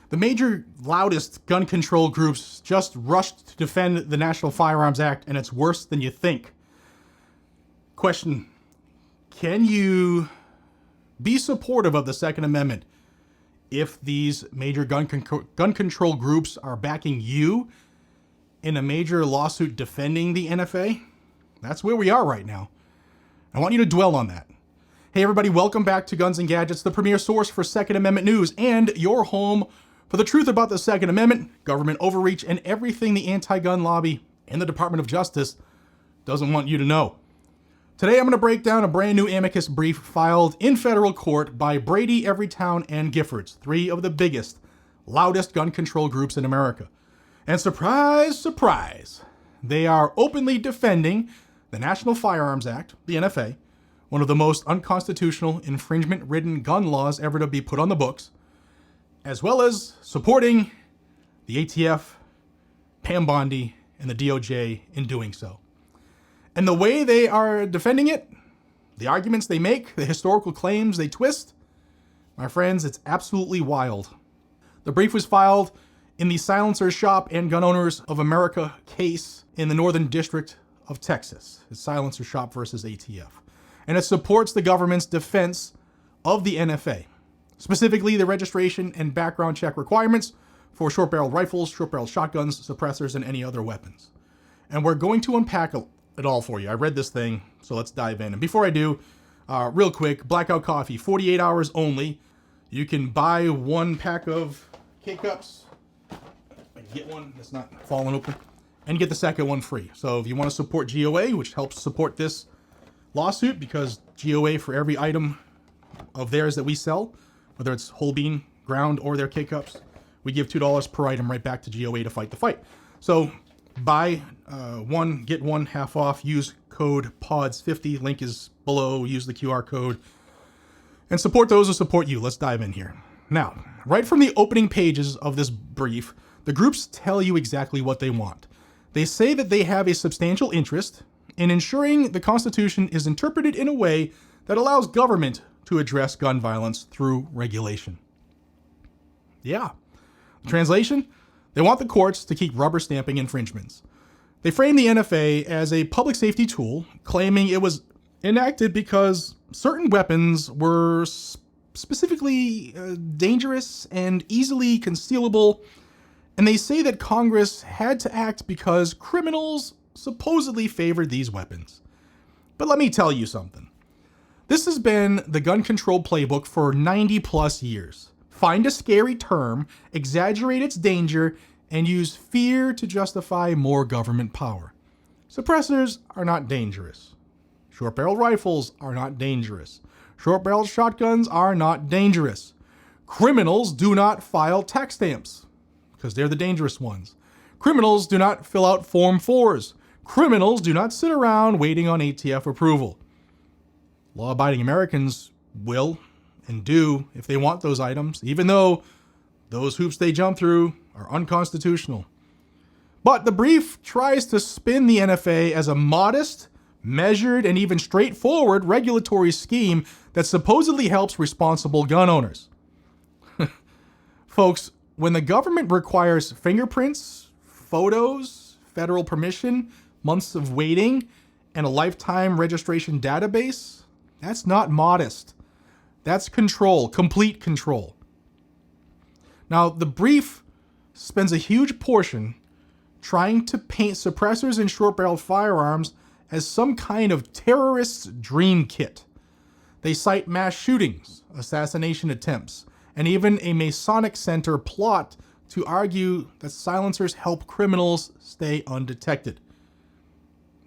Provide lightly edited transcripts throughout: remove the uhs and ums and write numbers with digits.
The major, loudest gun control groups just rushed to defend the National Firearms Act, and it's worse than you think. Question: can you be supportive of the Second Amendment if these major gun control groups are backing you in a major lawsuit defending the NFA? That's where we are right now. I want you to dwell on that. Hey everybody, welcome back to Guns and Gadgets, the premier source for Second Amendment news and your home for the truth about the Second Amendment, government overreach, and everything the anti-gun lobby and the Department of Justice doesn't want you to know. Today I'm going to break down a brand new amicus brief filed in federal court by Brady, Everytown, and Giffords, three of the biggest, loudest gun control groups in America. And surprise, surprise, they are openly defending the National Firearms Act, the NFA, one of the most unconstitutional, infringement-ridden gun laws ever to be put on the books, as well as supporting the ATF, Bondi, and the DOJ in doing so. And the way they are defending it, the arguments they make, the historical claims they twist, my friends, it's absolutely wild. The brief was filed in the Silencer Shop and Gun Owners of America case in the Northern District of Texas. It's Silencer Shop versus ATF. And it supports the government's defense of the NFA, specifically the registration and background check requirements for short-barreled rifles, short-barreled shotguns, suppressors, and any other weapons. And we're going to unpack it all for you. I read this thing, so let's dive in. And before I do, real quick, Blackout Coffee, 48 hours only. You can buy one pack of K-Cups, get one that's not falling open, and get the second one free. So if you want to support GOA, which helps support this lawsuit, because GOA, for every item of theirs that we sell, whether it's whole bean, ground, or their K-Cups, we give $2 per item right back to GOA to fight the fight. So buy one, get one half off. Use code PODS50. Link is below. Use the QR code. And support those who support you. Let's dive in here. Now, right from the opening pages of this brief, the groups tell you exactly what they want. They say that they have a substantial interest in ensuring the Constitution is interpreted in a way that allows government to address gun violence through regulation. Yeah. Translation? They want the courts to keep rubber stamping infringements. They frame the NFA as a public safety tool, claiming it was enacted because certain weapons were specifically dangerous and easily concealable, and they say that Congress had to act because criminals supposedly favored these weapons. But let me tell you something. This has been the gun control playbook for 90 plus years. Find a scary term, exaggerate its danger, and use fear to justify more government power. Suppressors are not dangerous. Short-barreled rifles are not dangerous. Short-barreled shotguns are not dangerous. Criminals do not file tax stamps, because they're the dangerous ones. Criminals do not fill out Form 4s. Criminals do not sit around waiting on ATF approval. Law-abiding Americans will and do if they want those items, even though those hoops they jump through are unconstitutional. But the brief tries to spin the NFA as a modest, measured, and even straightforward regulatory scheme that supposedly helps responsible gun owners. Folks, when the government requires fingerprints, photos, federal permission, months of waiting, and a lifetime registration database, that's not modest. That's control, complete control. Now, the brief spends a huge portion trying to paint suppressors and short-barreled firearms as some kind of terrorist's dream kit. They cite mass shootings, assassination attempts, and even a Masonic Center plot to argue that silencers help criminals stay undetected.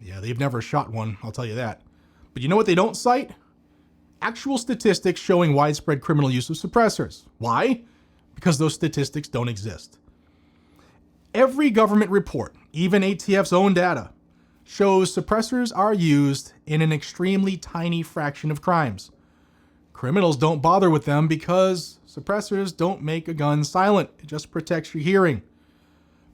Yeah, they've never shot one, I'll tell you that. But you know what they don't cite? Actual statistics showing widespread criminal use of suppressors. Why? Because those statistics don't exist. Every government report, even ATF's own data, shows suppressors are used in an extremely tiny fraction of crimes. Criminals don't bother with them because suppressors don't make a gun silent. It just protects your hearing.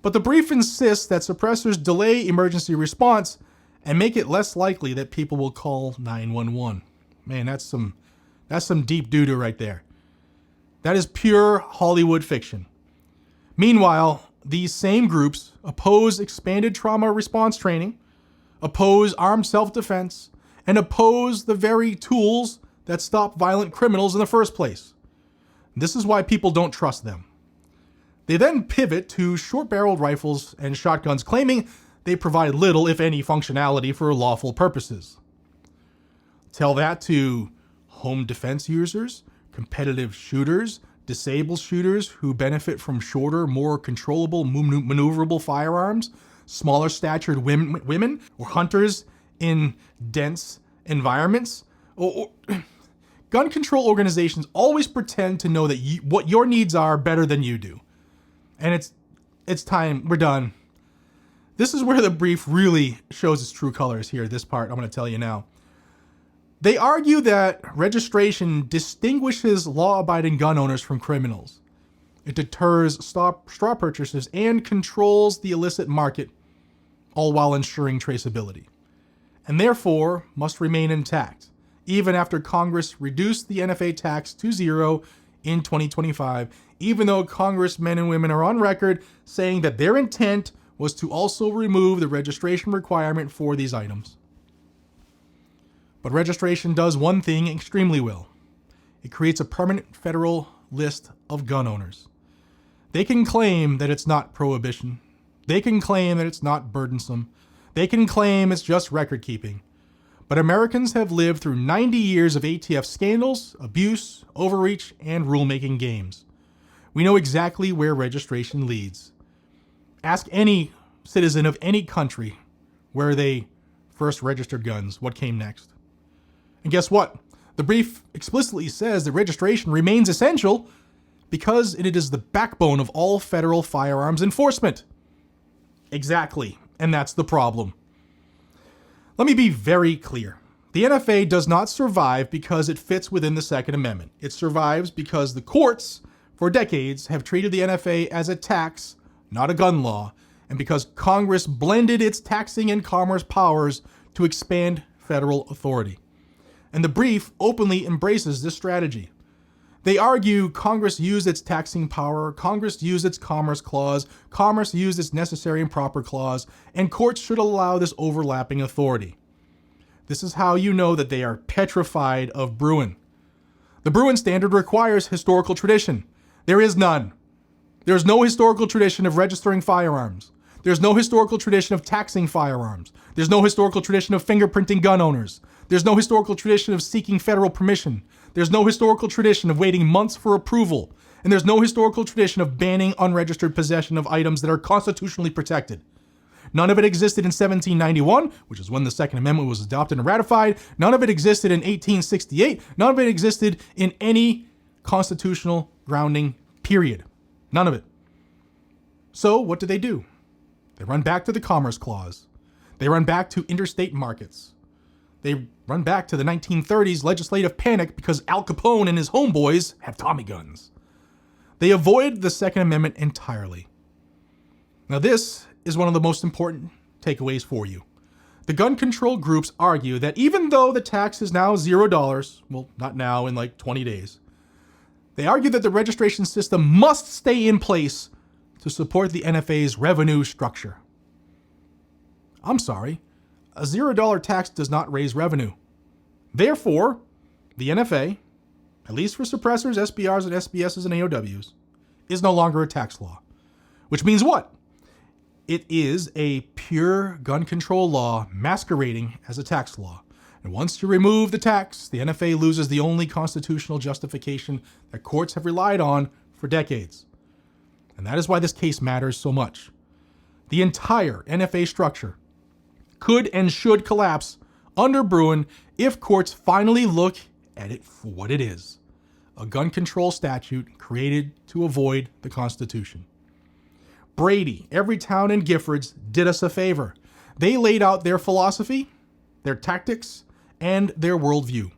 But the brief insists that suppressors delay emergency response and make it less likely that people will call 911. Man, that's some deep doo-doo right there. That is pure Hollywood fiction. Meanwhile, these same groups oppose expanded trauma response training, oppose armed self-defense, and oppose the very tools that stop violent criminals in the first place. This is why people don't trust them. They then pivot to short-barreled rifles and shotguns, claiming they provide little, if any, functionality for lawful purposes. Tell that to home defense users, competitive shooters, disabled shooters who benefit from shorter, more controllable, maneuverable firearms, smaller statured women, or hunters in dense environments. Gun control organizations always pretend to know that what your needs are better than you do. And it's time. We're done. This is where the brief really shows its true colors here. This part I'm going to tell you now. They argue that registration distinguishes law-abiding gun owners from criminals. It deters straw purchasers and controls the illicit market, all while ensuring traceability, and therefore must remain intact, even after Congress reduced the NFA tax to zero in 2025, even though Congressmen and women are on record saying that their intent was to also remove the registration requirement for these items. But registration does one thing extremely well. It creates a permanent federal list of gun owners. They can claim that it's not prohibition. They can claim that it's not burdensome. They can claim it's just record keeping. But Americans have lived through 90 years of ATF scandals, abuse, overreach, and rulemaking games. We know exactly where registration leads. Ask any citizen of any country where they first registered guns, what came next. And guess what? The brief explicitly says that registration remains essential because it is the backbone of all federal firearms enforcement. Exactly, and that's the problem. Let me be very clear. The NFA does not survive because it fits within the Second Amendment. It survives because the courts, for decades, have treated the NFA as a tax, not a gun law, and because Congress blended its taxing and commerce powers to expand federal authority. And the brief openly embraces this strategy. They argue Congress used its taxing power, Congress used its commerce clause, commerce used its necessary and proper clause, and courts should allow this overlapping authority. This is how you know that they are petrified of Bruin. The Bruin standard requires historical tradition. There is none. There is no historical tradition of registering firearms. There's no historical tradition of taxing firearms. There's no historical tradition of fingerprinting gun owners. There's no historical tradition of seeking federal permission. There's no historical tradition of waiting months for approval. And there's no historical tradition of banning unregistered possession of items that are constitutionally protected. None of it existed in 1791, which is when the Second Amendment was adopted and ratified. None of it existed in 1868. None of it existed in any constitutional grounding, period. None of it. So what do? They run back to the Commerce Clause. They run back to interstate markets. They run back to the 1930s legislative panic because Al Capone and his homeboys have Tommy guns. They avoid the Second Amendment entirely. Now this is one of the most important takeaways for you. The gun control groups argue that even though the tax is now $0, well, not now, in like 20 days, they argue that the registration system must stay in place to support the NFA's revenue structure. I'm sorry, a $0 tax does not raise revenue. Therefore, the NFA, at least for suppressors, SBRs, and SBSs and AOWs, is no longer a tax law. Which means what? It is a pure gun control law masquerading as a tax law. And once you remove the tax, the NFA loses the only constitutional justification that courts have relied on for decades. And that is why this case matters so much. The entire NFA structure could and should collapse under Bruin if courts finally look at it for what it is, a gun control statute created to avoid the Constitution. Brady, Everytown, and Giffords did us a favor. They laid out their philosophy, their tactics, and their worldview.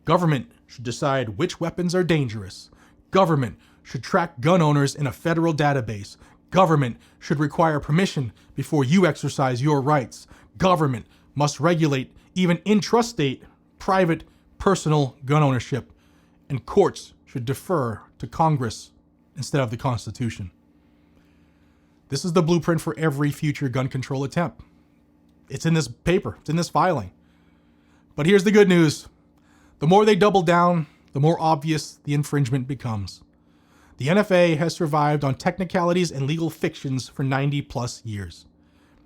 Government should decide which weapons are dangerous. Government should track gun owners in a federal database. Government should require permission before you exercise your rights. Government must regulate even intrastate, private, personal gun ownership. And courts should defer to Congress instead of the Constitution. This is the blueprint for every future gun control attempt. It's in this paper. It's in this filing. But here's the good news. The more they double down, the more obvious the infringement becomes. The NFA has survived on technicalities and legal fictions for 90 plus years.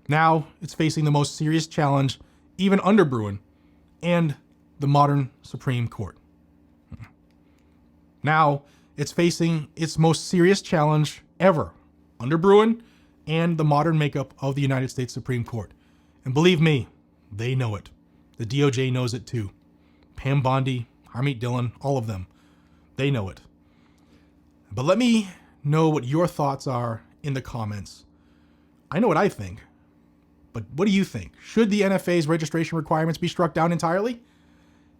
Now it's facing the most serious challenge, even under Bruen, and the modern Supreme Court. Now it's facing its most serious challenge ever under Bruen and the modern makeup of the United States Supreme Court. And believe me, they know it. The DOJ knows it too. Pam Bondi, Harmeet Dillon, all of them, they know it. But let me know what your thoughts are in the comments. I know what I think, but what do you think? Should the NFA's registration requirements be struck down entirely?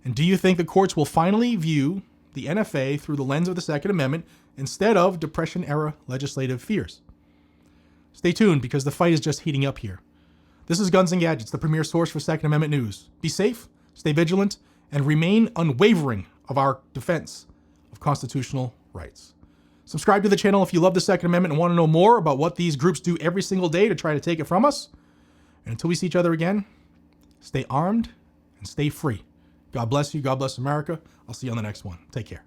And do you think the courts will finally view the NFA through the lens of the Second Amendment instead of Depression-era legislative fears? Stay tuned, because the fight is just heating up here. This is Guns and Gadgets, the premier source for Second Amendment news. Be safe, stay vigilant, and remain unwavering of our defense of constitutional rights. Subscribe to the channel if you love the Second Amendment and want to know more about what these groups do every single day to try to take it from us. And until we see each other again, stay armed and stay free. God bless you. God bless America. I'll see you on the next one. Take care.